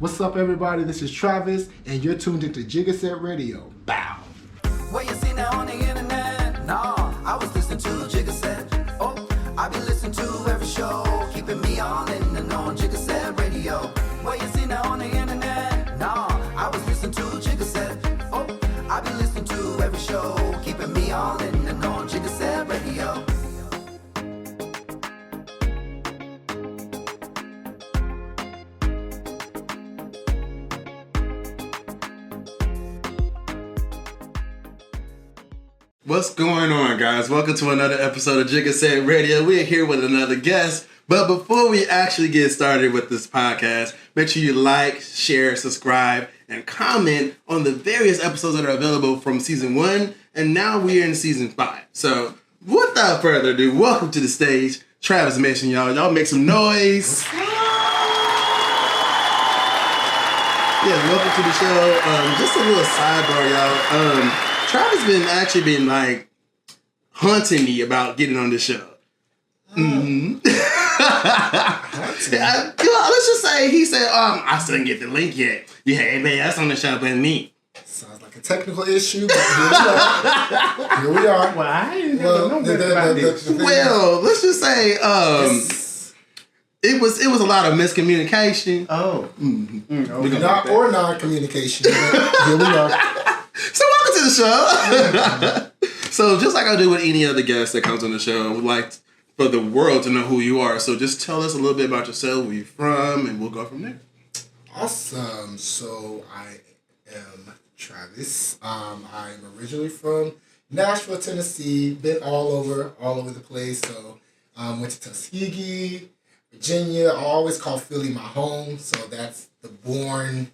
What's up, everybody? This is Travis, and you're tuned into Jiggaset Radio. Bow. What you see now on the internet? Nah, I was listening to Jiggaset. Oh, I be listening to every show, keeping me all in the know on Jiggaset Radio. What you see now on the internet? Nah, I was listening to Jiggaset. Oh, I be listening to every show, keeping me all in the know on Jiggaset Radio. What's going on, guys? Welcome to another episode of Jiggaset Radio. We're here with another guest. But before we actually get started with this podcast, make sure you like, share, subscribe, and comment on the various episodes that are available from season 1. And now we're in season 5. So without further ado, welcome to the stage, Travis Mason, y'all. Y'all make some noise. Yeah, welcome to the show. Just a little sidebar, y'all. Travis been like hunting me about getting on this show. Mm-hmm. Let's just say he said, I still didn't get the link yet. Yeah, hey man, that's on the show but me. Sounds like a technical issue, but here we are. Well, I ain't know better about this. Well, let's just say it was a lot of miscommunication. Oh. Mm-hmm. Okay. Non-communication. Here we are. So welcome to the show. So just like I do with any other guest that comes on the show, I would like for the world to know who you are. So just tell us a little bit about yourself, where you're from, and we'll go from there. Awesome. So I am Travis. I'm originally from Nashville, Tennessee. Been all over the place. So went to Tuskegee, Virginia. I always call Philly my home. So that's the born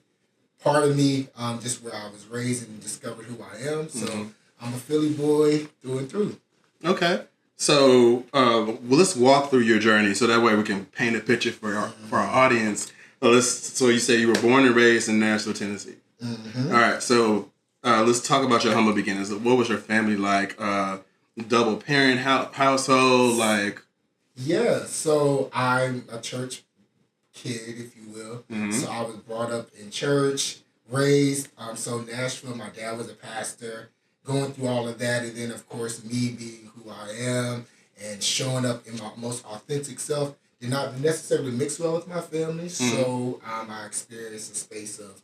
part of me, just where I was raised and discovered who I am. So I'm a Philly boy through and through. Okay. So let's walk through your journey so that way we can paint a picture for our audience. So you say you were born and raised in Nashville, Tennessee. Mm-hmm. All right. So let's talk about your humble beginnings. What was your family like? Double parent household? Like? Yeah. So I'm a church kid, if you will. Mm-hmm. So I was brought up in church, raised. So Nashville, my dad was a pastor, going through all of that. And then, of course, me being who I am and showing up in my most authentic self did not necessarily mix well with my family. Mm-hmm. So I experienced a space of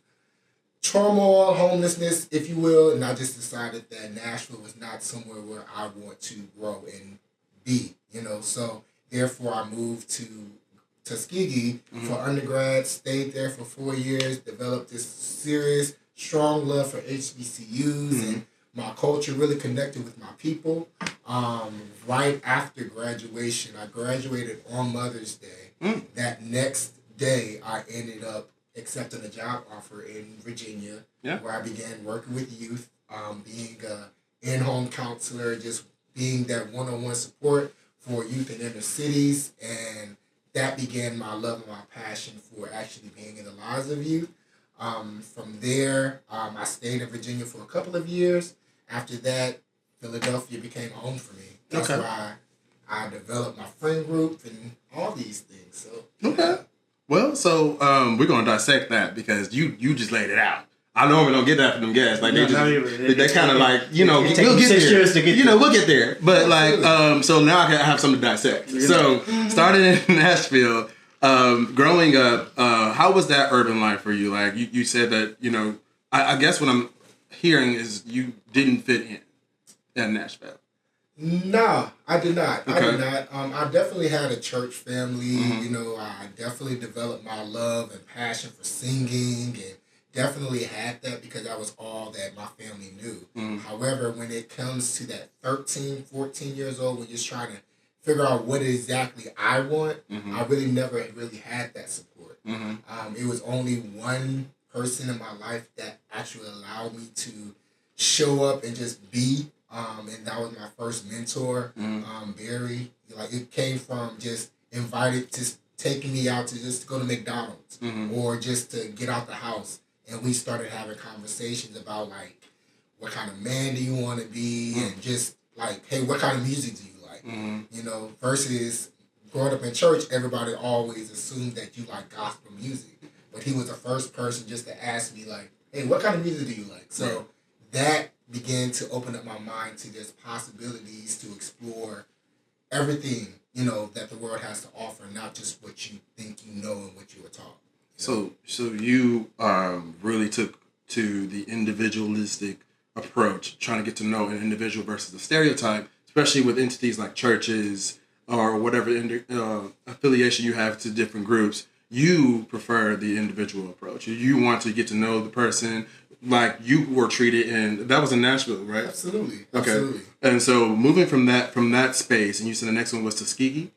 turmoil, homelessness, if you will. And I just decided that Nashville was not somewhere where I want to grow and be, So therefore, I moved to Tuskegee for undergrad, stayed there for 4 years, developed this serious, strong love for HBCUs and my culture, really connected with my people. Right after graduation, I graduated on Mother's Day. That next day, I ended up accepting a job offer in Virginia, where I began working with youth, being an in-home counselor, just being that one-on-one support for youth in inner cities, and that began my love and my passion for actually being in the lives of youth. From there, I stayed in Virginia for a couple of years. After that, Philadelphia became home for me. That's why I developed my friend group and all these things. So Okay. Well, so we're gonna dissect that because you just laid it out. I normally don't get that from them guys. Like they kind of like we'll get there. We'll get there. But so now I have something to dissect. So starting in Nashville, growing up, how was that urban life for you? Like you said that I guess what I'm hearing is you didn't fit in Nashville. No, I did not. Okay. I did not. I definitely had a church family. I definitely developed my love and passion for singing and definitely had that because that was all that my family knew. However, when it comes to that 13, 14 years old, when you're trying to figure out what exactly I want, I really never really had that support. It was only one person in my life that actually allowed me to show up and just be. And that was my first mentor, Barry. Like it came from just taking me out to just go to McDonald's or just to get out the house. And we started having conversations about like, what kind of man do you want to be? And just like, hey, what kind of music do you like? Versus growing up in church, everybody always assumed that you like gospel music. but he was the first person just to ask me, like, hey, what kind of music do you like? So that began to open up my mind to just possibilities to explore everything, you know, that the world has to offer, not just what you think you know and what you were taught. So you really took to the individualistic approach, trying to get to know an individual versus the stereotype, especially with entities like churches or whatever affiliation you have to different groups. You prefer the individual approach. You want to get to know the person like you were treated, and that was in Nashville, right? Absolutely. Okay. Absolutely. And so moving from that space, and you said the next one was Tuskegee.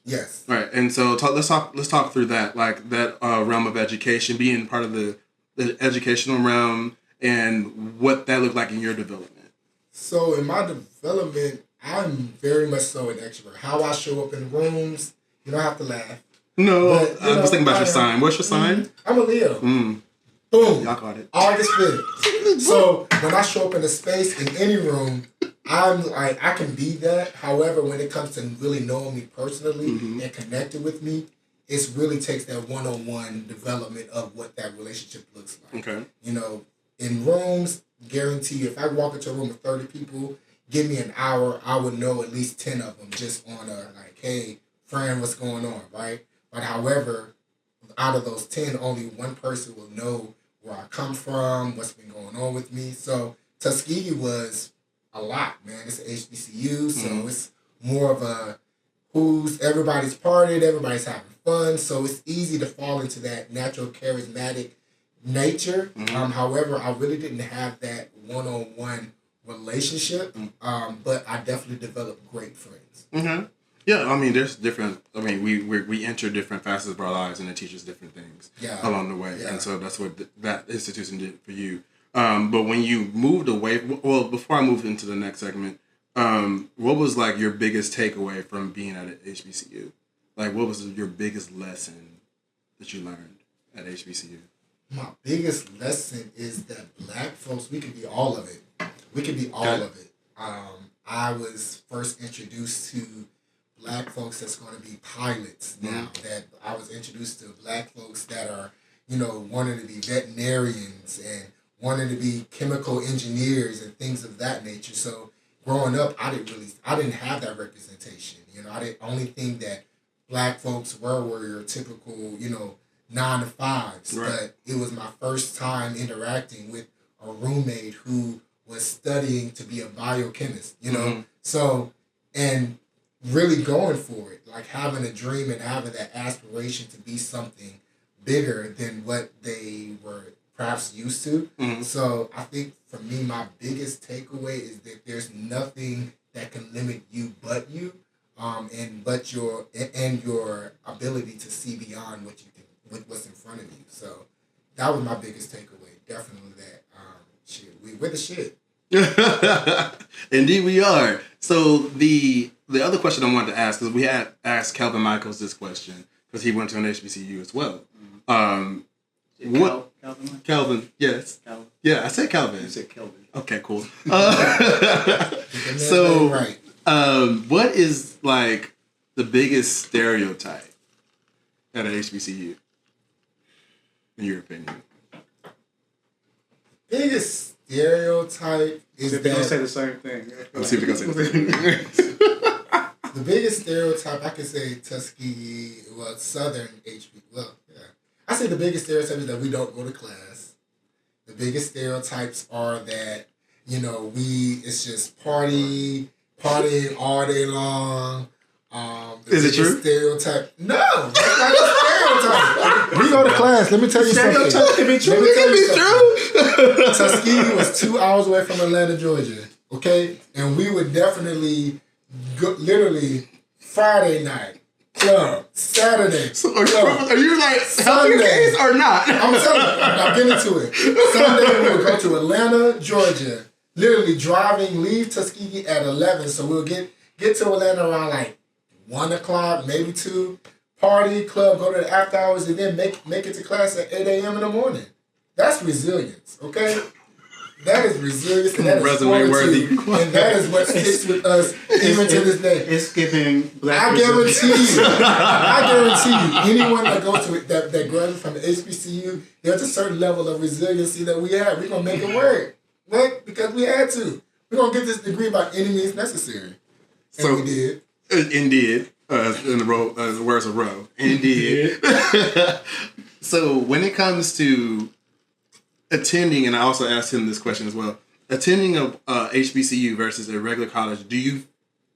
Yes. Right. And so let's talk through that, like that realm of education, being part of the educational realm, and what that looked like in your development. So in my development, I'm very much so an extrovert. How I show up in rooms, you don't have to laugh. No, but, I was thinking about your sign. What's your sign? I'm a Leo. Boom. Y'all caught it. August 5th. So when I show up in a space, in any room, I'm like, I can be that. However, when it comes to really knowing me personally and connecting with me, it really takes that one-on-one development of what that relationship looks like. Okay. You know, in rooms, guarantee you, if I walk into a room with 30 people, give me an hour, I would know at least 10 of them just on a, like, hey, friend, what's going on, right? But however, out of those 10, only one person will know where I come from, what's been going on with me. So Tuskegee was a lot, man. It's an HBCU, so it's more of a everybody's partied, everybody's having fun, so it's easy to fall into that natural charismatic nature. However, I really didn't have that one-on-one relationship, but I definitely developed great friends. Yeah, I mean, there's different. I mean, we enter different facets of our lives, and it teaches different things along the way, and so that's what that institution did for you. But when you moved away, well, before I moved into the next segment, what was like your biggest takeaway from being at an HBCU? Like, what was your biggest lesson that you learned at HBCU? My biggest lesson is that Black folks, we can be all of it. We can be all of it. I was first introduced to Black folks that's going to be pilots now. That I was introduced to Black folks that are, you know, wanting to be veterinarians and wanting to be chemical engineers and things of that nature. So growing up, I didn't have that representation. You know, the only thing that Black folks were your typical, you know, 9 to 5s. Right. But it was my first time interacting with a roommate who was studying to be a biochemist, you know? So, and really going for it, like having a dream and having that aspiration to be something bigger than what they were perhaps used to. So I think for me, my biggest takeaway is that there's nothing that can limit you but you, and your ability to see beyond what you can, with what's in front of you. So that was my biggest takeaway. Definitely that. We're the shit. Indeed, we are. So the other question I wanted to ask, because we had asked Calvin Michaels this question because he went to an HBCU as well. Calvin, yes. Calvin. Yeah, I said Calvin. You said Kelvin. Okay, cool. So, what is like the biggest stereotype at an HBCU, in your opinion? Biggest stereotype is that... They're going to say the same thing. Let's see if they're going to say the same thing. The biggest stereotype, I could say Tuskegee, well, Southern HB. Well, yeah. I say the biggest stereotype is that we don't go to class. The biggest stereotypes are that, you know, it's just partying all day long. Is it true? Stereotype. No, that's not a stereotype. We go to class. Let me tell you something. Stereotype can be true. It can be true. Tuskegee was 2 hours away from Atlanta, Georgia. Okay? And we would definitely go, literally Friday night, club, Saturday. So are you like helping your case or not? I'm telling you, I'm getting into it. Sunday we would go to Atlanta, Georgia. Literally leave Tuskegee at 11, so we'll get to Atlanta around like 1 o'clock, maybe 2. Party, club, go to the after hours, and then make it to class at 8 a.m. in the morning. That's resilience, okay? That is resilience, and that is resume worthy, and that is what sticks with us even to this day. It's giving black. I guarantee you, anyone that goes to it that graduates from the HBCU, there's a certain level of resiliency that we have. We're gonna make it work, right? Because we had to. We're gonna get this degree by any means necessary, and so we did. Indeed, in the words of Roe, indeed. So when it comes to attending, and I also asked him this question as well, attending a HBCU versus a regular college, do you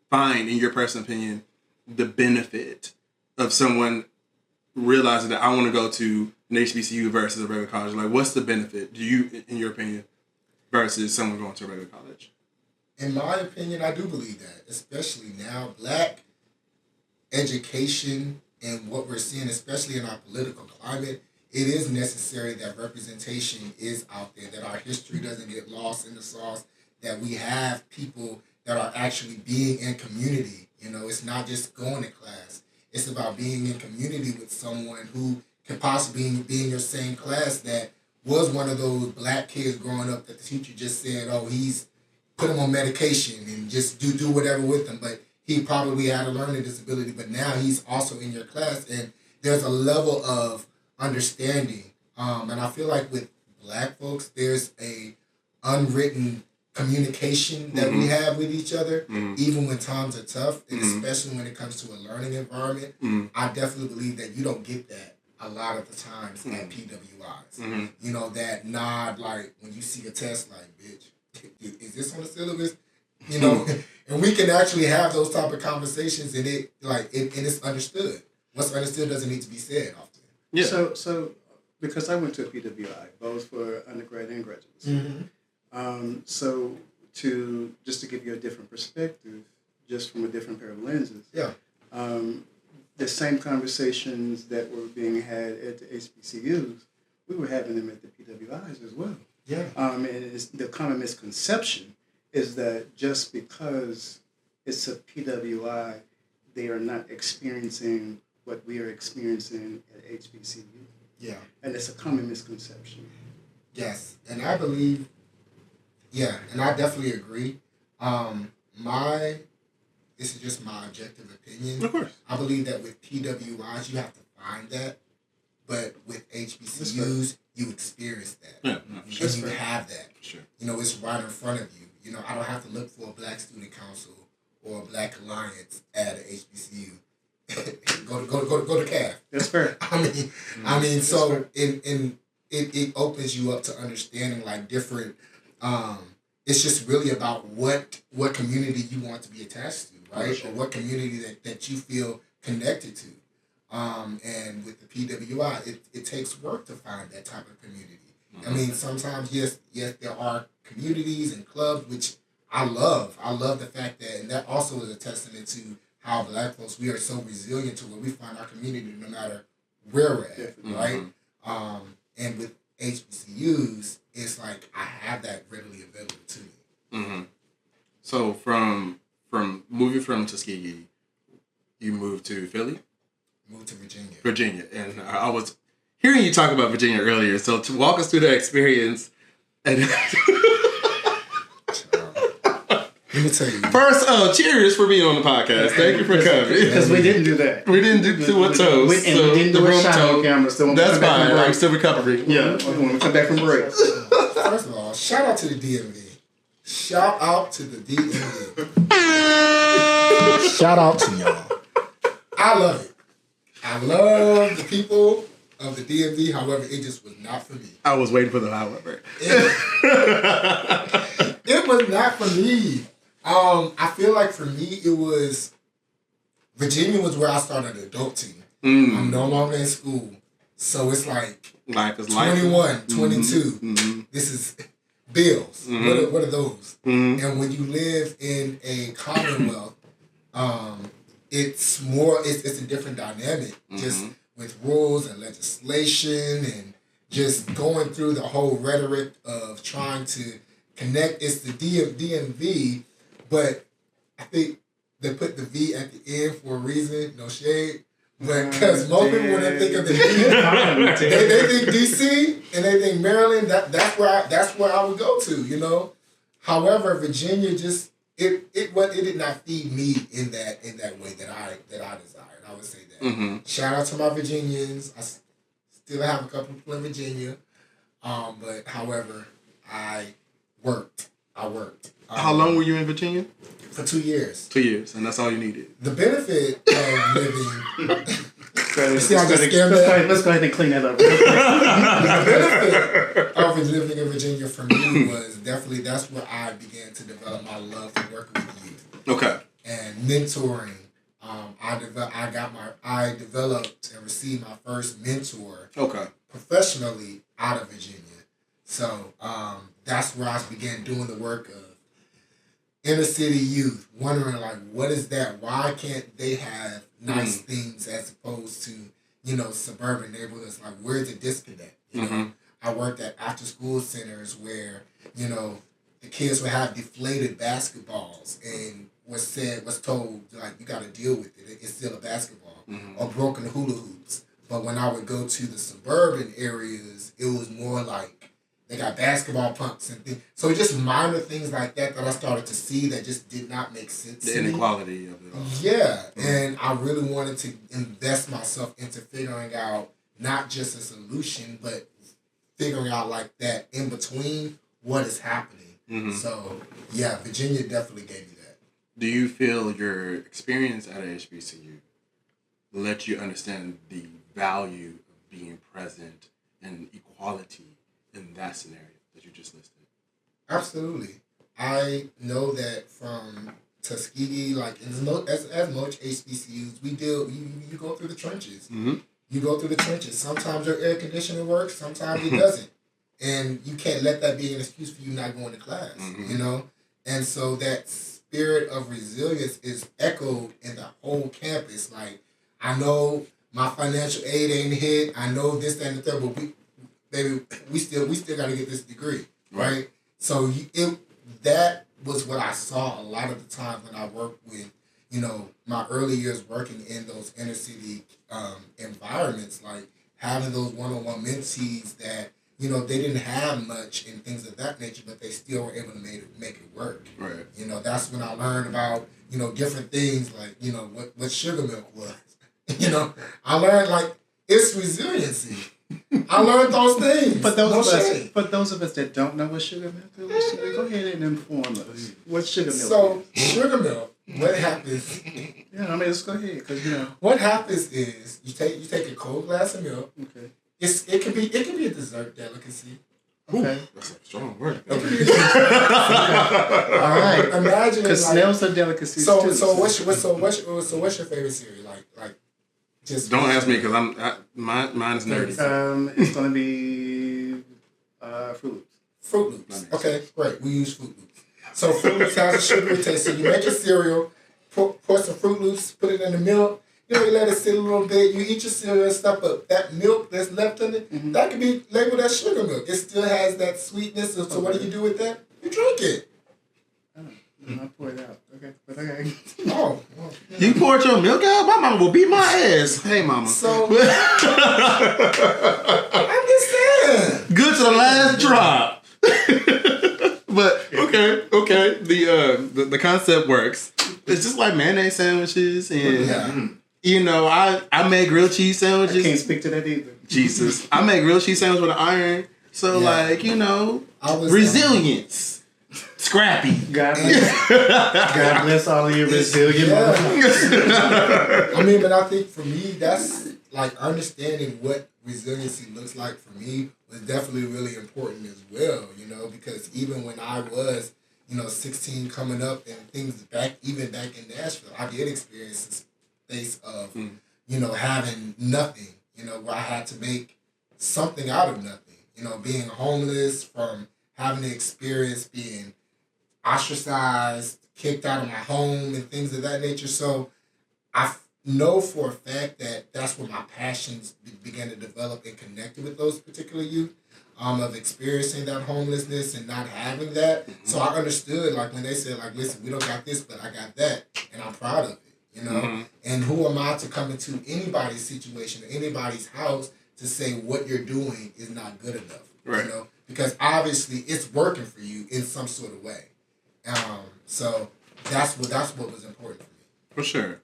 find, in your personal opinion, the benefit of someone realizing that I want to go to an HBCU versus a regular college? Like, what's the benefit, do you, in your opinion, versus someone going to a regular college? In my opinion, I do believe that, especially now, black education and what we're seeing, especially in our political climate, it is necessary that representation is out there, that our history doesn't get lost in the sauce, that we have people that are actually being in community. You know, it's not just going to class. It's about being in community with someone who can possibly be in your same class that was one of those black kids growing up that the teacher just said, oh, he's put him on medication and just do whatever with him. But he probably had a learning disability, but now he's also in your class, and there's a level of understanding. And I feel like with black folks, there's a unwritten communication that we have with each other, even when times are tough, and especially when it comes to a learning environment. I definitely believe that you don't get that a lot of the times at PWIs. You know, that nod, like when you see a test, like, bitch, is this on the syllabus? You know, and we can actually have those type of conversations, and and it's understood. What's understood doesn't need to be said often. Yeah. So because I went to a PWI, both for undergrad and graduate school. So to give you a different perspective, just from a different pair of lenses. Yeah. The same conversations that were being had at the HBCUs, we were having them at the PWIs as well. Yeah. And it's the common misconception is that just because it's a PWI, they are not experiencing what we are experiencing at HBCU. Yeah. And it's a common misconception. Yes. And I believe, and I definitely agree. This is just my objective opinion. Of course. I believe that with PWIs, you have to find that. But with HBCUs, you experience that. Yeah, and you have that. Sure. You know, it's right in front of you. You know, I don't have to look for a Black Student Council or a Black Alliance at an HBCU. go to CAF. That's fair. I mean, so it opens you up to understanding like different. It's just really about what community you want to be attached to, right? Sure. Or what community that you feel connected to. And with the PWI, it takes work to find that type of community. I mean, sometimes, yes, there are communities and clubs, which I love. I love the fact that, and that also is a testament to how Black folks, we are so resilient to where we find our community no matter where we're at, right? And with HBCUs, it's like I have that readily available to me. So from moving from Tuskegee, you moved to Philly? Moved to Virginia. Virginia. And I was hearing you talk about Virginia earlier, so to walk us through that experience. And let me tell you. First, cheers for being on the podcast. Thank you for coming. Because we didn't do that. We didn't do a toast. We didn't do a shot on camera. So that's fine. I'm still recovering. Yeah, when we come back from break. First of all, shout out to the DMV. Shout out to the DMV. Shout out to y'all. I love it. I love the people of the DMV. However, it just was not for me. I was waiting for the however. It was not for me. I feel like for me, it was... Virginia was where I started adulting. I'm no longer in school. So it's like... Life is 21, 22. This is bills. What are those? And when you live in a commonwealth, it's a different dynamic. Just with rules and legislation and just going through the whole rhetoric of trying to connect. It's the DMV, but I think they put the V at the end for a reason. No shade. But because most people, when they think of the D, they think DC. D.C. and everything, Maryland, that's where I would go to, you know. However, Virginia just it did not feed me in that way that I desired. I would say that. Mm-hmm. Shout out to my Virginians. I still have a couple people in Virginia. But however, I worked. How long were you in Virginia? For 2 years. 2 years, and that's all you needed. The benefit of living. Let's go ahead and clean that up. The benefit of living in Virginia for me was definitely that's where I began to develop my love for working with youth. Okay. And mentoring. I developed and received my first mentor. Okay. Professionally out of Virginia. So that's where I began doing the work of inner city youth, wondering like, what is that? Why can't they have nice things as opposed to, you know, suburban neighborhoods? Like, where's the disconnect? You know, I worked at after school centers where, you know, the kids would have deflated basketballs and was told like, you got to deal with it. It's still a basketball, or broken hula hoops. But when I would go to the suburban areas, it was more like they got basketball pumps and things. So just minor things like that I started to see that just did not make sense. The inequality of it all. Yeah. And I really wanted to invest myself into figuring out not just a solution, but figuring out like that in between what is happening. So yeah, Virginia definitely gave me that. Do you feel your experience at a HBCU let you understand the value of being present and equality in that scenario that you just listed? Absolutely. I know that from Tuskegee, like as most HBCUs, you go through the trenches. You go through the trenches. Sometimes your air conditioning works, sometimes it doesn't. And you can't let that be an excuse for you not going to class, you know? And so that spirit of resilience is echoed in the whole campus. Like, I know my financial aid ain't hit. I know this, that, and the third, but we still got to get this degree, right? So that was what I saw a lot of the time when I worked with, you know, my early years working in those inner city environments, like having those one-on-one mentees that, you know, they didn't have much and things of that nature, but they still were able to make it work. Right. You know, that's when I learned about, you know, different things like, you know, what sugar milk was. You know, I learned like it's resiliency. I learned those things. But those of us that don't know what sugar milk is, go ahead and inform us. What sugar milk is? So sugar milk, what happens? Yeah, I mean, let's go ahead because you know what happens is you take a cold glass of milk. Okay. It can be a dessert delicacy. Okay. That's a strong word. All right. Imagine because snails are delicacies too. So what's your favorite cereal? Like just don't ask me because mine is nerdy. It's gonna be Fruit Loops. Fruit Loops. Okay, great. We use Fruit Loops. So Fruit Loops has a sugary taste. So you make your cereal, pour some Fruit Loops, put it in the milk. You know, you let it sit a little bit. You eat your cereal and stuff, but that milk that's left in it, that can be labeled as sugar milk. It still has that sweetness. So what do you do with that? You drink it. I pour it out. Okay, but okay. Oh. You poured your milk out? My mama will beat my ass. Hey, mama. So I'm just saying. Good to the last drop. But okay. The concept works. It's just like mayonnaise sandwiches and you know, I make grilled cheese sandwiches. I can't speak to that either. Jesus. I make grilled cheese sandwich with an iron. So like, you know, resilience. Scrappy. God bless all of you resilient motherfuckers. I mean, but I think for me, that's like understanding what resiliency looks like for me was definitely really important as well, you know, because even when I was, you know, 16 coming up and things back in Nashville, I did experience this space of, you know, having nothing, you know, where I had to make something out of nothing, you know, being homeless, from having the experience being ostracized, kicked out of my home and things of that nature. So I know for a fact that that's where my passions began to develop and connected with those particular youth, of experiencing that homelessness and not having that. So I understood, like, when they said, like, listen, we don't got this, but I got that, and I'm proud of it, you know? And who am I to come into anybody's situation or anybody's house to say what you're doing is not good enough. Right. You know, because obviously it's working for you in some sort of way. So that's what was important for me. For sure.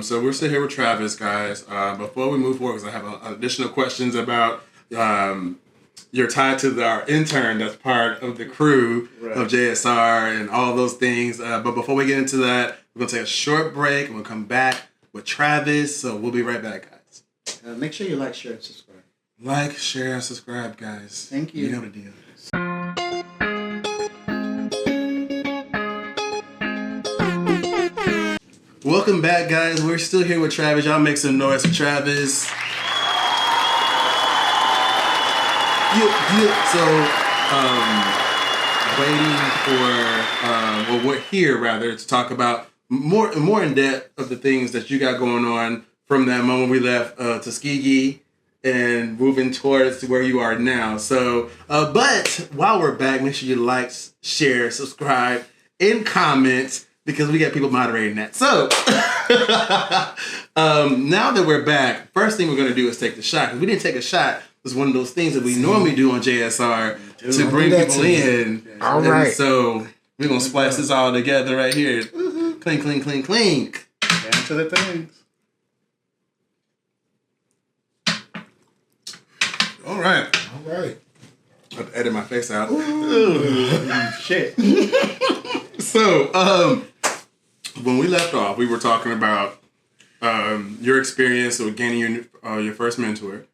So we're still here with Travis, guys. Before we move forward, because I have additional questions about your tie to our intern that's part of the crew of JSR and all those things. But before we get into that, we're going to take a short break and we'll come back with Travis. So we'll be right back, guys. Make sure you like, share, and subscribe. Like, share, and subscribe, guys. Thank you. You know the deal. Welcome back, guys. We're still here with Travis. Y'all make some noise for Travis. Waiting for, we're here rather to talk about more in depth of the things that you got going on from that moment we left Tuskegee and moving towards where you are now. So, but while we're back, make sure you like, share, subscribe, and comment, because we got people moderating that. So, now that we're back, first thing we're going to do is take the shot. Because we didn't take a shot. It was one of those things that we normally do on JSR to bring people in. All right. So, we're going to splice this all together right here. Clink, clink, clink, clink. Down to the things. All right. All right. I have to edit my face out. Shit. So, when we left off, we were talking about your experience with gaining your first mentor.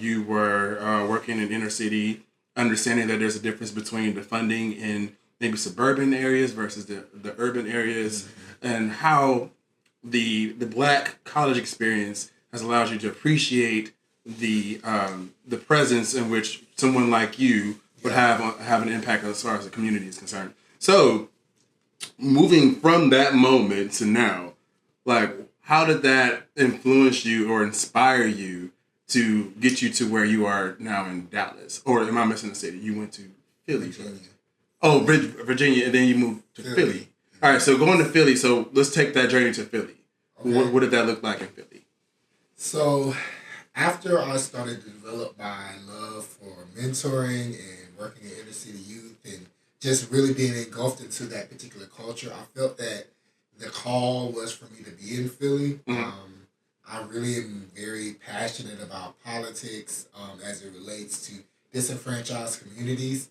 You were working in inner city, understanding that there's a difference between the funding in maybe suburban areas versus the urban areas, and how the Black college experience has allowed you to appreciate the presence in which someone like you would have an impact as far as the community is concerned. So, moving from that moment to now, like, how did that influence you or inspire you to get you to where you are now in Dallas? Or am I missing a city? You went to Philly. Virginia. Oh, Virginia, and then you moved to Philly. All right, so going to Philly. So let's take that journey to Philly. Okay. What did that look like in Philly? So after I started to develop my love for mentoring and working in inner city youth and just really being engulfed into that particular culture, I felt that the call was for me to be in Philly. I really am very passionate about politics as it relates to disenfranchised communities.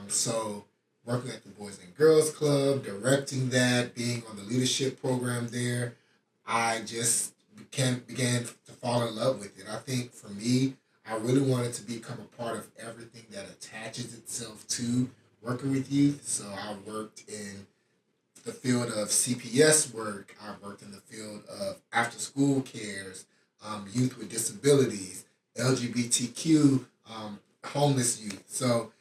So working at the Boys and Girls Club, directing that, being on the leadership program there, I just began to fall in love with it. I think for me, I really wanted to become a part of everything that attaches itself to working with youth. So I worked in the field of CPS work. I worked in the field of after-school cares, youth with disabilities, LGBTQ, homeless youth. So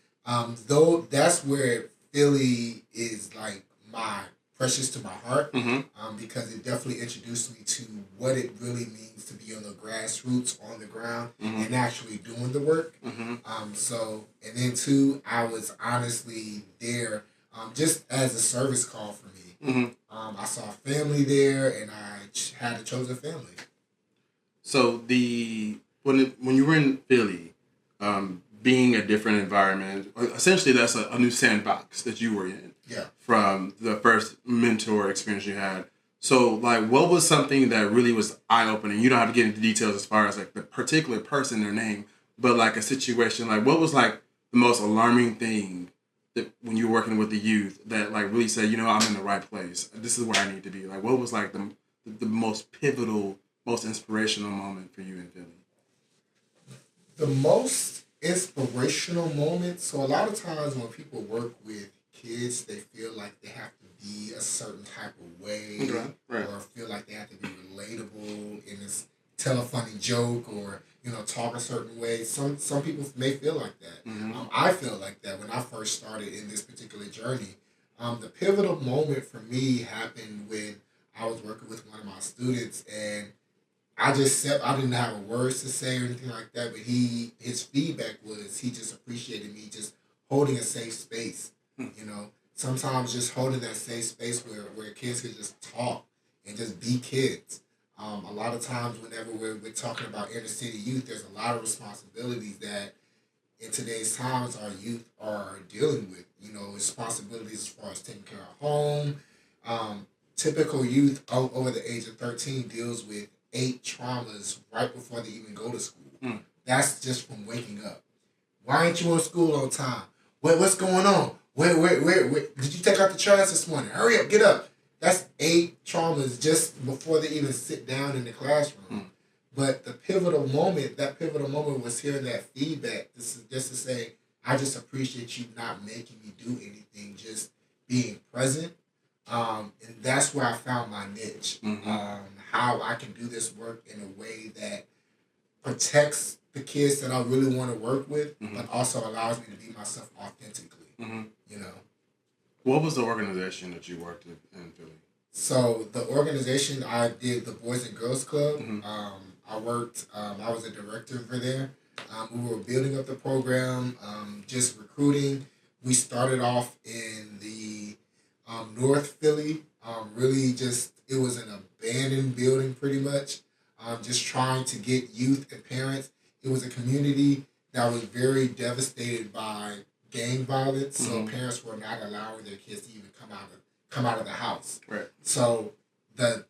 though that's where Philly is like my precious to my heart, because it definitely introduced me to what it really means to be on the grassroots, on the ground, and actually doing the work. So, and then too, I was honestly there just as a service call for me. I saw family there, and I had a chosen family. So when you were in Philly, being a different environment, essentially that's a new sandbox that you were in. Yeah. From the first mentor experience you had. So, like, what was something that really was eye-opening? You don't have to get into details as far as, like, the particular person, their name, but, like, a situation. Like, what was, like, the most alarming thing that when you were working with the youth that, like, really said, you know, I'm in the right place. This is where I need to be. Like, what was, like, the most pivotal, most inspirational moment for you in Philly? The most inspirational moment, so a lot of times when people work with kids, they feel like they have to be a certain type of way, or feel like they have to be relatable in this tell a funny joke, or talk a certain way. Some people may feel like that. I feel like that when I first started in this particular journey. The pivotal moment for me happened when I was working with one of my students, and I didn't have words to say or anything like that, but his feedback was he just appreciated me just holding a safe space. Sometimes just holding that safe space where kids could just talk and just be kids. A lot of times whenever we're talking about inner city youth, there's a lot of responsibilities that in today's times our youth are dealing with. Responsibilities as far as taking care of home. Typical youth over the age of 13 deals with 8 traumas right before they even go to school. That's just from waking up. Why ain't you in school on time? What's going on? Where? Did you take out the trash this morning? Hurry up, get up. That's 8 traumas just before they even sit down in the classroom. But the pivotal moment was hearing that feedback. This is just to say, I just appreciate you not making me do anything, just being present. And that's where I found my niche. How I can do this work in a way that protects the kids that I really want to work with, but also allows me to be myself authentically. What was the organization that you worked in Philly? So the organization, I did the Boys and Girls Club. I worked, I was a director for there. We were building up the program, just recruiting. We started off in the North Philly. It was an abandoned building pretty much. Just trying to get youth and parents. It was a community that was very devastated by gang violence, so parents were not allowing their kids to even come out of the house. Right. So the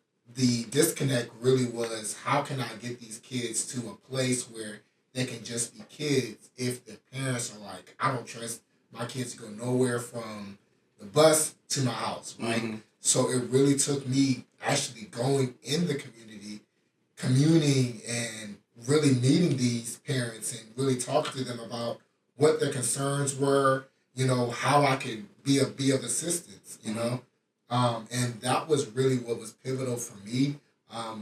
disconnect really was, how can I get these kids to a place where they can just be kids if the parents are like, I don't trust my kids to go nowhere from the bus to my house, right? So it really took me actually going in the community, communing and really meeting these parents and really talking to them about what their concerns were, how I could be of assistance, and that was really what was pivotal for me.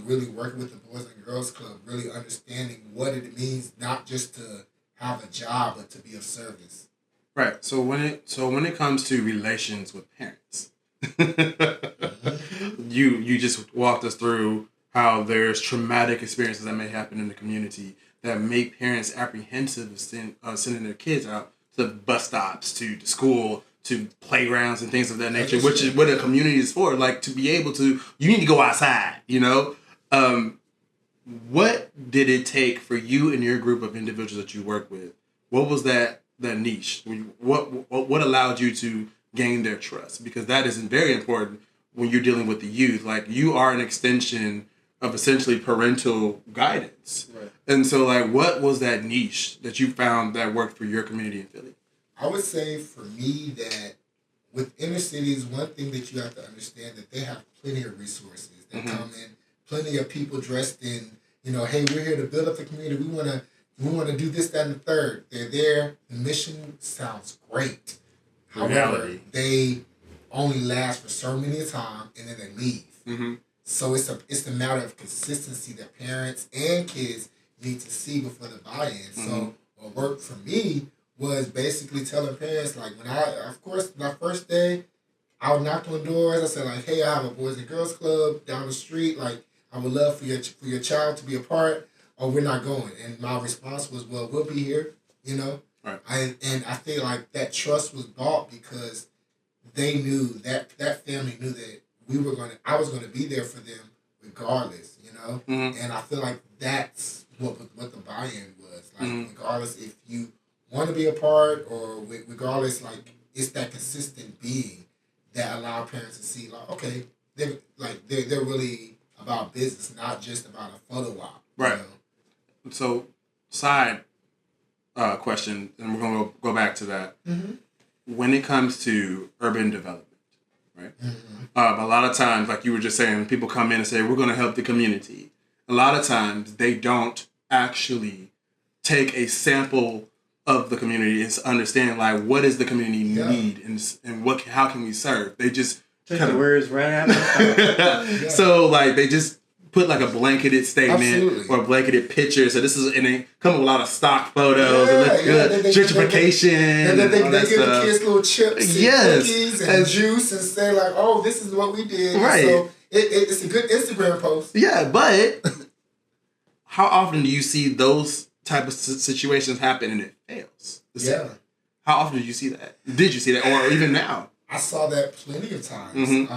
Really working with the Boys and Girls Club, really understanding what it means not just to have a job, but to be of service. Right. So when it comes to relations with parents, you just walked us through how there's traumatic experiences that may happen in the community that make parents apprehensive of sending their kids out to bus stops, to school, to playgrounds and things of that nature, which is what a community is for. Like, to be able to, you need to go outside, What did it take for you and your group of individuals that you work with? What was that niche? What allowed you to gain their trust? Because that is very important when you're dealing with the youth. Like, you are an extension of essentially parental guidance. Right. And so, like, what was that niche that you found that worked for your community in Philly? I would say for me that with inner cities, one thing that you have to understand that they have plenty of resources. They come in, plenty of people dressed in, hey, we're here to build up the community. We want to do this, that, and the third. They're there. The mission sounds great. However, they only last for so many time and then they leave. So it's the matter of consistency that parents and kids need to see before the buy-in. So what worked for me was basically telling parents, like, my first day, I would knock on doors. I said, like, hey, I have a Boys and Girls Club down the street. Like, I would love for your child to be a part, or we're not going. And my response was, well, we'll be here, Right. And I feel like that trust was bought because they knew that family knew that I was gonna be there for them regardless, And I feel like that's what the buy-in was. Like, regardless if you want to be a part or regardless, like, it's that consistent being that allow parents to see, like, okay, they're really about business, not just about a photo op. Right. So, side question, and we're gonna go back to that. When it comes to urban development, right? A lot of times, like you were just saying, people come in and say, we're going to help the community. A lot of times, they don't actually take a sample of the community and understand, like, what does the community need and how can we serve? They just take the words right out of the So, like, they just put, like, a blanketed statement or a blanketed picture. So this is, and they come with a lot of stock photos. It looks good. Gentrification. They give the kids little chips and cookies and juice and say, like, oh, this is what we did. Right. So it's a good Instagram post. Yeah, but how often do you see those type of situations happen and it fails? How often did you see that? Did you see that? Or even now? I saw that plenty of times.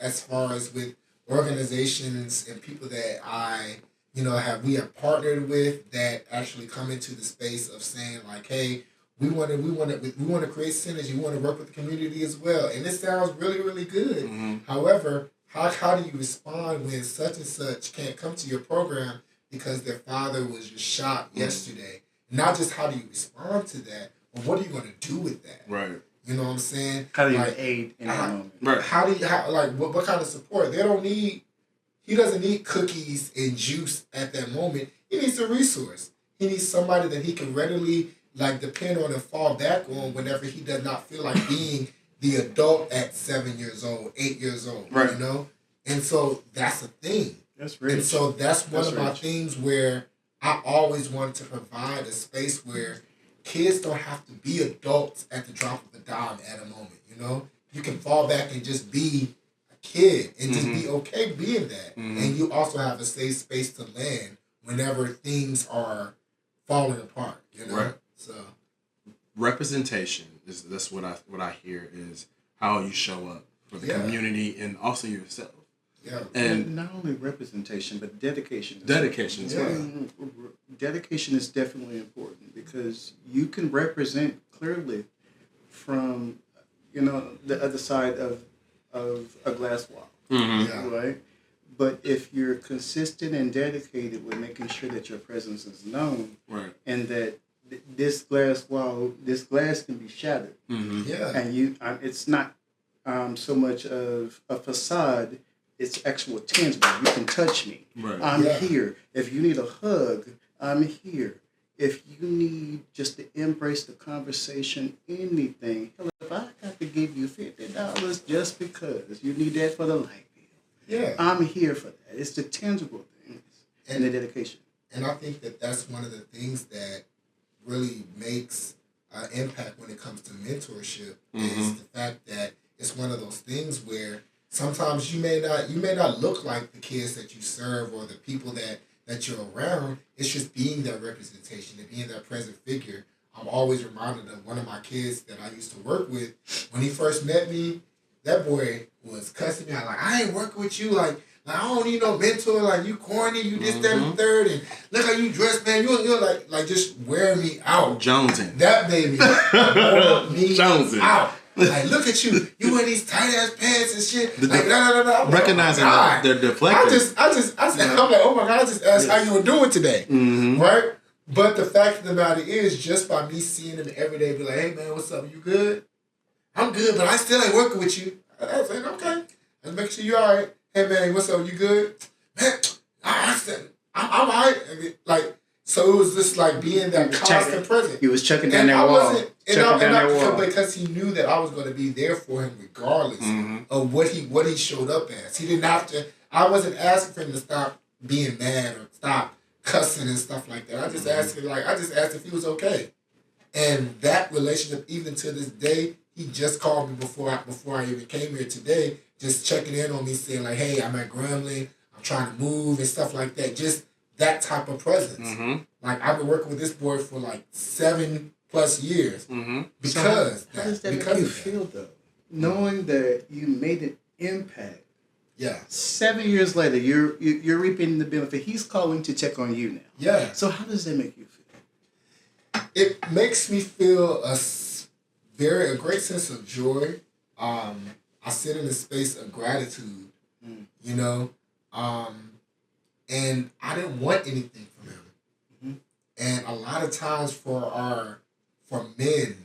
As far as with organizations and people that we have partnered with that actually come into the space of saying like, hey, we want to create synergy. We want to work with the community as well. And this sounds really, really good. Mm-hmm. However, how do you respond when such and such can't come to your program because their father was just shot yesterday? Not just how do you respond to that, but what are you going to do with that? Right. You know what I'm saying? How do you aid in that moment? Right. What kind of support? He doesn't need cookies and juice at that moment. He needs a resource. He needs somebody that he can readily depend on and fall back on whenever he does not feel like being the adult at 7 years old, 8 years old. Right. You know? And so that's a thing. That's rich. And so that's one of my things where I always wanted to provide a space where kids don't have to be adults at the drop of a dime at a moment, you know? You can fall back and just be a kid and just be okay being that. Mm-hmm. And you also have a safe space to land whenever things are falling apart, you know? Right. So representation that's what I hear is how you show up for the community and also yourself. Yeah, and not only representation, but dedication. Dedication as well. Dedication is definitely important because you can represent clearly from, the other side of a glass wall, right? But if you're consistent and dedicated with making sure that your presence is known, right, and that this glass can be shattered, and it's not so much of a facade. It's actual tangible. You can touch me. Right. I'm here. If you need a hug, I'm here. If you need just to embrace the conversation, anything. Hell, if I got to give you $50 just because you need that for the light bill, I'm here for that. It's the tangible things and the dedication. And I think that's one of the things that really makes an impact when it comes to mentorship is the fact that it's one of those things where sometimes you may not look like the kids that you serve or the people that you're around. It's just being that representation and being that present figure. I'm always reminded of one of my kids that I used to work with. When he first met me, that boy was cussing me out like, I ain't working with you. Like I don't need no mentor. Like you corny, you this, that, and third, and look how you dress, man. You're like just wearing me out. Jonesing. That baby wore me out. Like, look at you. You wear these tight ass pants and shit. Recognizing that they're deflecting. I'm like, oh my God, I just asked how you were doing today. Mm-hmm. Right? But the fact of the matter is, just by me seeing him every day, be like, hey man, what's up? You good? I'm good, but I still ain't working with you. I was like, okay. Let's make sure you all right. Hey man, what's up? You good? Man, I'm all right. I mean, so it was just like being that constant present. He was checking down that wall. Because he knew that I was going to be there for him regardless of what he showed up as. He didn't have to. I wasn't asking for him to stop being mad or stop cussing and stuff like that. I just asked him if he was okay. And that relationship, even to this day, he just called me before I even came here today, just checking in on me, saying like, "Hey, I'm at Grambling. I'm trying to move and stuff like that." Just that type of presence. Mm-hmm. Like I've been working with this boy for 7+ years because how does that make you feel though? Knowing that you made an impact. Yeah. 7 years later, you're reaping the benefit. He's calling to check on you now. Yeah. So how does that make you feel? It makes me feel a great sense of joy. I sit in a space of gratitude. You know. And I didn't want anything from him. Mm-hmm. And a lot of times for men,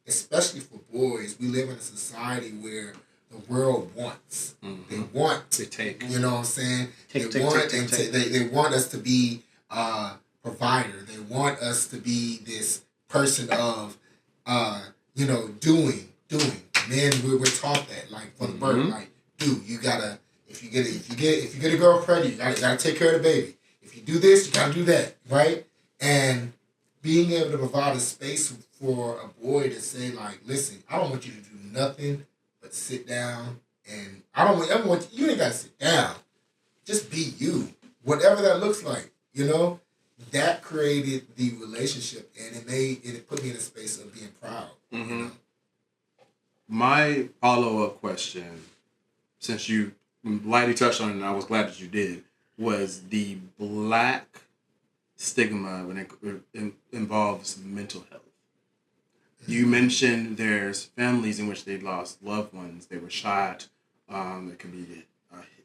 especially for boys, we live in a society where the world wants. Mm-hmm. They want to take. You know what I'm saying? They want us to be a provider. They want us to be this person of doing. Men, we're taught that, like for the birth, like, dude, you gotta. If you get a girl pregnant, you gotta take care of the baby. If you do this, you gotta do that, right? And being able to provide a space for a boy to say like, listen, I don't want you to do nothing but sit down, and you ain't gotta sit down. Just be you, whatever that looks like, you know. That created the relationship, and it put me in a space of being proud. Mm-hmm. You know? My follow-up question, since you lightly touched on, and I was glad that you did, was the Black stigma when it involves mental health. You mentioned there's families in which they lost loved ones, they were shot, it could be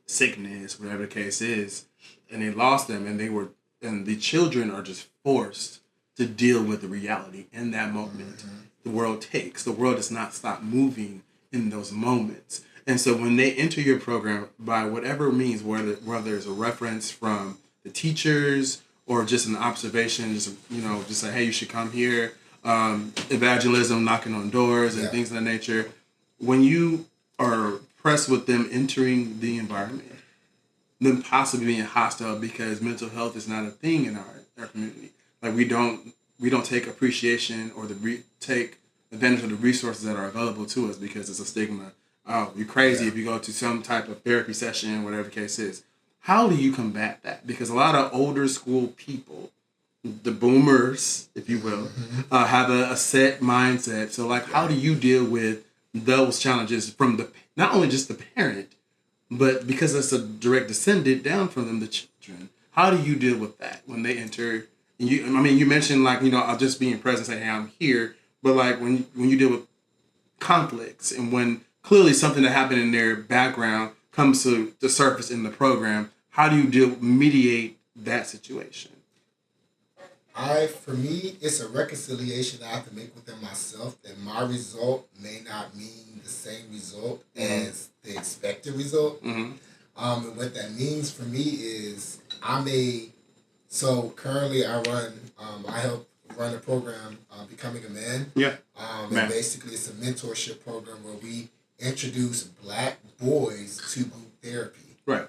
sickness, whatever the case is, and they lost them, and the children are just forced to deal with the reality in that moment. The world does not stop moving in those moments. And so when they enter your program, by whatever means, whether it's a reference from the teachers or just an observation, just say, hey, you should come here, evangelism, knocking on doors and things of that nature, when you are pressed with them entering the environment, them possibly being hostile because mental health is not a thing in our community. Like we don't take appreciation or take advantage of the resources that are available to us because it's a stigma. Oh, you're crazy if you go to some type of therapy session, whatever the case is. How do you combat that? Because a lot of older school people, the boomers, if you will, have a set mindset. So, like, how do you deal with those challenges from not only just the parent, but because it's a direct descendant down from them, the children? How do you deal with that when they enter? And you mentioned, like, I'll just being present, say, hey, I'm here. But, like, when you deal with conflicts and when clearly something that happened in their background comes to the surface in the program, how do you mediate that situation? For me, it's a reconciliation that I have to make within myself that my result may not mean the same result as the expected result. And what that means for me is currently I help run a program, Becoming a Man. Yeah. And basically it's a mentorship program where we introduce Black boys to group therapy. Right.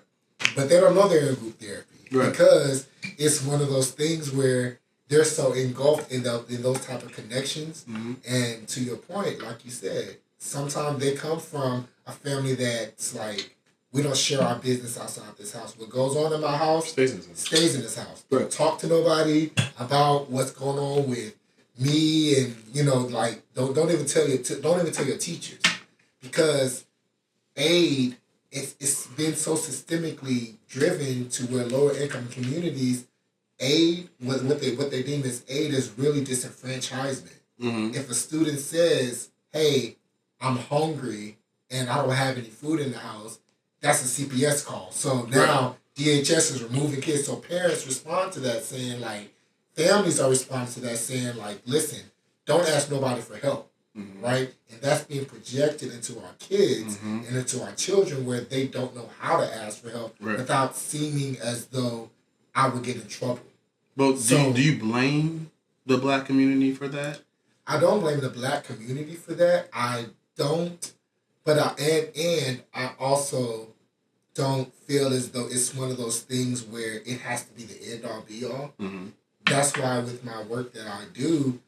But they don't know they're in group therapy. Right. Because it's one of those things where they're so engulfed in those type of connections. And to your point, like you said, sometimes they come from a family that's like, we don't share our business outside this house. What goes on in my house stays in this house. Right. Don't talk to nobody about what's going on with me, and don't even tell your teachers, because aid it's been so systemically driven to where lower income communities aid what they deem as aid is really disenfranchisement. If a student says, "Hey, I'm hungry and I don't have any food in the house," that's a CPS call. So now DHS is removing kids. So parents respond to that saying, like, families are responding to that saying, like, listen, don't ask nobody for help, right? And that's being projected into our kids and into our children where they don't know how to ask for help without seeming as though I would get in trouble. But do you blame the Black community for that? I don't blame the Black community for that. I don't. But I also don't feel as though it's one of those things where it has to be the end all be all. That's why with my work that I do,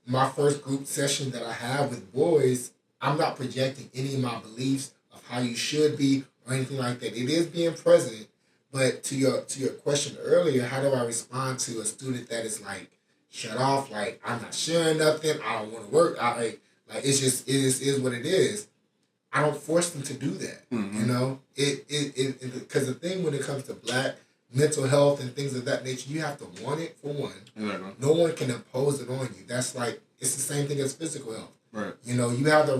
my first group session that I have with boys, I'm not projecting any of my beliefs of how you should be or anything like that. It is being present, but to your question earlier, how do I respond to a student that is like shut off, like I'm not sharing nothing, I don't want to work, it is what it is. I don't force them to do that. Because the thing when it comes to Black mental health and things of that nature, you have to want it for one. Exactly. No one can impose it on you. That's like, it's the same thing as physical health. Right. You have the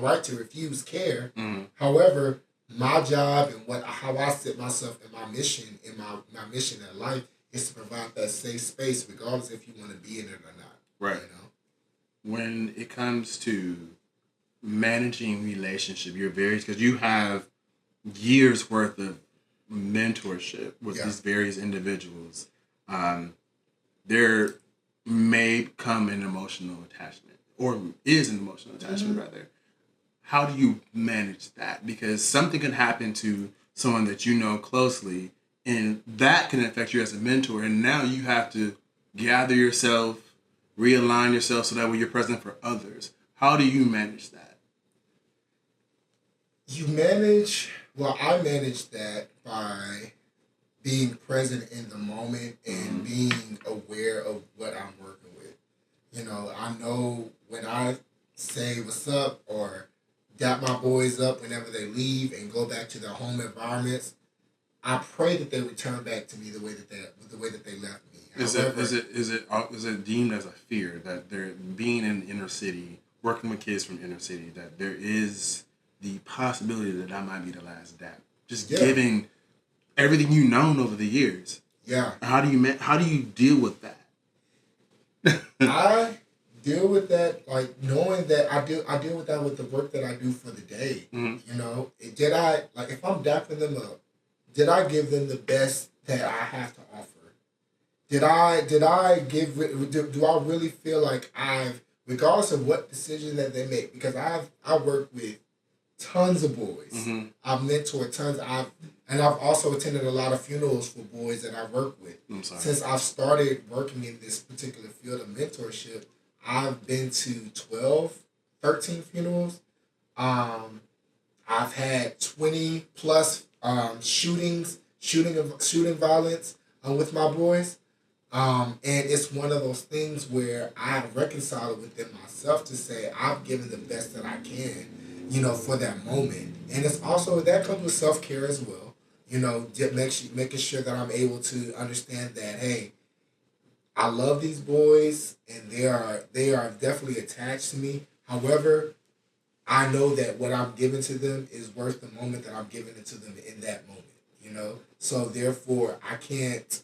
right to refuse care. However, my job and how I set myself in my mission in life is to provide that safe space, regardless if you want to be in it or not. Right. When it comes to managing relationship, because you have years worth of mentorship with these various individuals, there may come an emotional attachment, or is an emotional attachment rather. How do you manage that? Because something can happen to someone that you know closely, and that can affect you as a mentor, and now you have to gather yourself, realign yourself so that way you're present for others. How do you manage that? I manage that by being present in the moment and being aware of what I'm working with. I know when I say what's up or dap my boys up whenever they leave and go back to their home environments. I pray that they return back to me the way that they left me. Is it deemed as a fear that they're being in the inner city, working with kids from inner city, that there is the possibility that might be the last dap? Just giving everything you've known over the years. Yeah. How do you deal with that? I deal with that like knowing that I deal with that with the work that I do for the day. Mm-hmm. You know, did I like if I'm dapping them up? Did I give them the best that I have to offer? Do I really feel like I've, regardless of what decision that they make, because I work with tons of boys. Mm-hmm. I've mentored tons. I've also attended a lot of funerals for boys that I work with. Since I've started working in this particular field of mentorship, I've been to 13 funerals. I've had 20 plus shooting violence with my boys. And it's one of those things where I reconcile it within myself to say I've given the best that I can, you know, for that moment. And it's also, that comes with self-care as well. You know, making sure that I'm able to understand that, hey, I love these boys and they are definitely attached to me. However, I know that what I'm giving to them is worth the moment that I'm giving it to them in that moment, you know? So therefore, I can't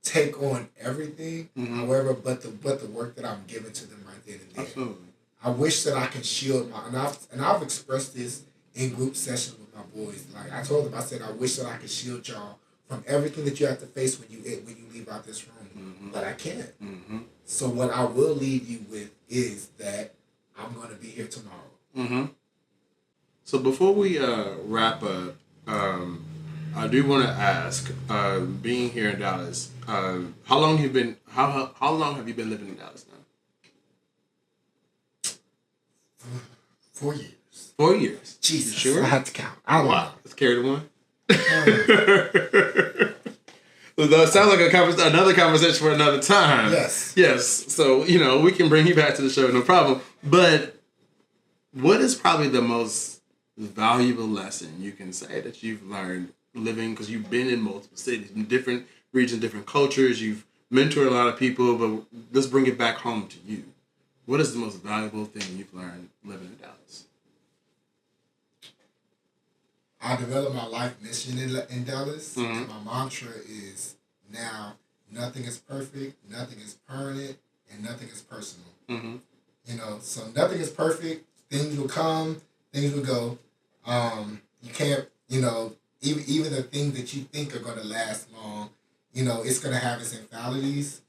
take on everything, however, but the work that I'm giving to them right then and there. Absolutely. I wish that I can shield and I've expressed this in group sessions with my boys. Like I told them, I said, I wish that I could shield y'all from everything that you have to face when you leave out this room, but I can't. So what I will leave you with is that I'm going to be here tomorrow. So before we wrap up, I do want to ask, being here in Dallas, how long have you been living in Dallas now? 4 years. 4 years. Jesus, you sure? I had to count. I don't know. Let's carry the one. That sounds like another conversation for another time. Yes. So, you know, we can bring you back to the show, no problem. But what is probably the most valuable lesson you can say that you've learned living, because you've been in multiple cities, in different regions, different cultures, you've mentored a lot of people, but let's bring it back home to you. What is the most valuable thing you've learned living in Dallas? I developed my life mission in Dallas. And my mantra is now, nothing is perfect, nothing is permanent, and nothing is personal. You know, so nothing is perfect. Things will come, things will go. You can't, you know, even the things that you think are going to last long, you know, it's going to have its infalities.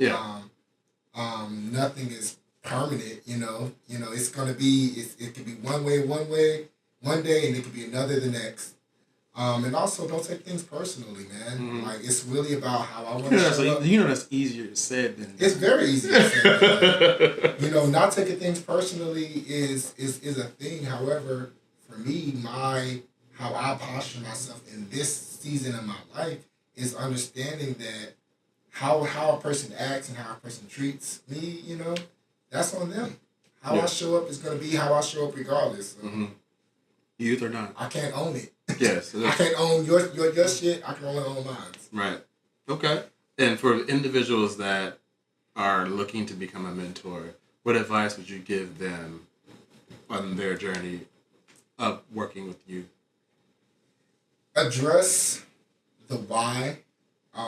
Nothing is permanent, you know. It's going to be, it could be one way, one day, and it could be another the next. And also, don't take things personally, man. Like, it's really about how I want to show up. You know that's easier said than done. It's very easy to say. But, you know, not taking things personally is a thing. However, for me, how I posture myself in this season of my life is understanding that how a person acts and how a person treats me, you know, that's on them. How I show up is going to be how I show up regardless. So Youth or not. I can't own it. Yes. I can't own your shit. I can only own mine. Right. Okay. And for individuals that are looking to become a mentor, what advice would you give them on their journey of working with you? Address the why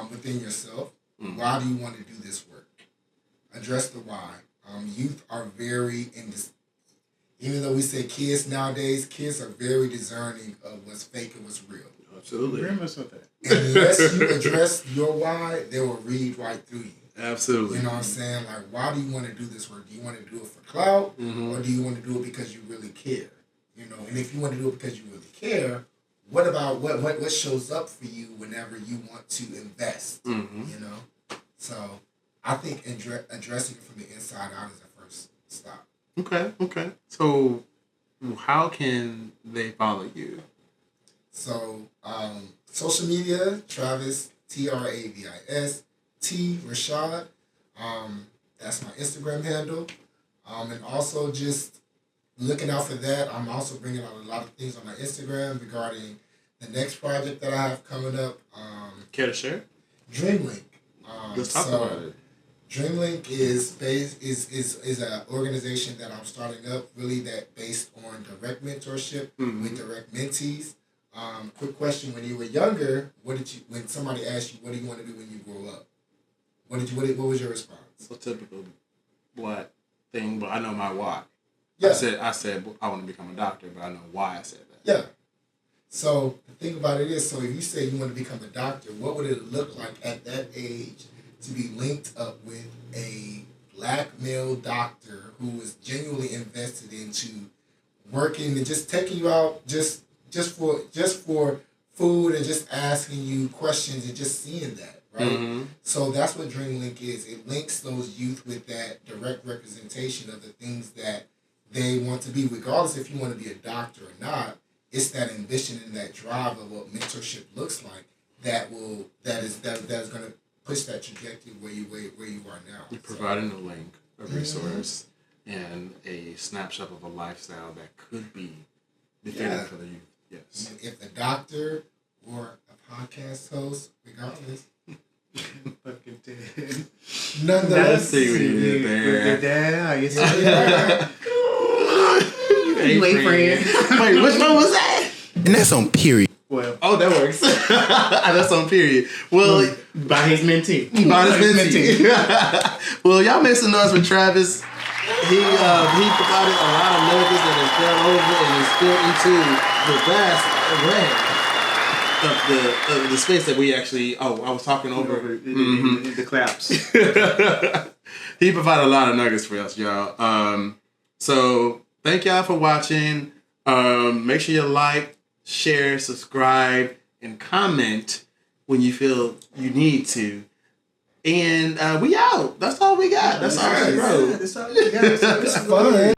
within yourself. Why do you want to do this work? Address the why. Youth are very even though we say kids nowadays, kids are very discerning of what's fake and what's real. Absolutely. Very much with that. Unless you address your why, they will read right through you. Absolutely. You know what I'm saying? Like, why do you want to do this work? Do you want to do it for clout, or do you want to do it because you really care? You know, and if you want to do it because you really care, what about what shows up for you whenever you want to invest? You know, so I think addressing it from the inside out is the first stop. Okay. So, how can they follow you? So, social media, Travis, Travis, T Rashad. That's my Instagram handle. And also just looking out for that. I'm also bringing out a lot of things on my Instagram regarding the next project that I have coming up. Care to share? DreamLink. Let's talk about it. DreamLink is an organization that I'm starting up, really that based on direct mentorship with direct mentees. Quick question: when you were younger, when somebody asked you, what do you want to do when you grow up? What was your response? A typical black thing, but I know my why. Yeah. I said I want to become a doctor, but I know why I said that. Yeah. So the thing about it is, so if you say you want to become a doctor, what would it look like at that age to be linked up with a black male doctor who is genuinely invested into working and just taking you out just for food and just asking you questions and just seeing that, right? Mm-hmm. So that's what DreamLink is. It links those youth with that direct representation of the things that they want to be, regardless if you want to be a doctor or not. It's that ambition and that drive of what mentorship looks like that is going to push that trajectory where you are now. You're providing a link, a resource, and a snapshot of a lifestyle that could be befitting for the youth. Yes. And if a doctor or a podcast host, regardless. Fucking dead. Nonetheless. See what you did there. Dad, you ain't friend. Wait, which one was that? And that's on period. Well, that works. That's on period. Well, by his mentee. Well, y'all made some noise with Travis. He provided a lot of nuggets that have fell over and is still into the vast array of the space that we actually. I was talking over the claps. He provided a lot of nuggets for us, y'all. So thank y'all for watching. Make sure you like, share, subscribe, and comment when you feel you need to. And we out. That's all we got. That's all we wrote. That's all we got. It's fun.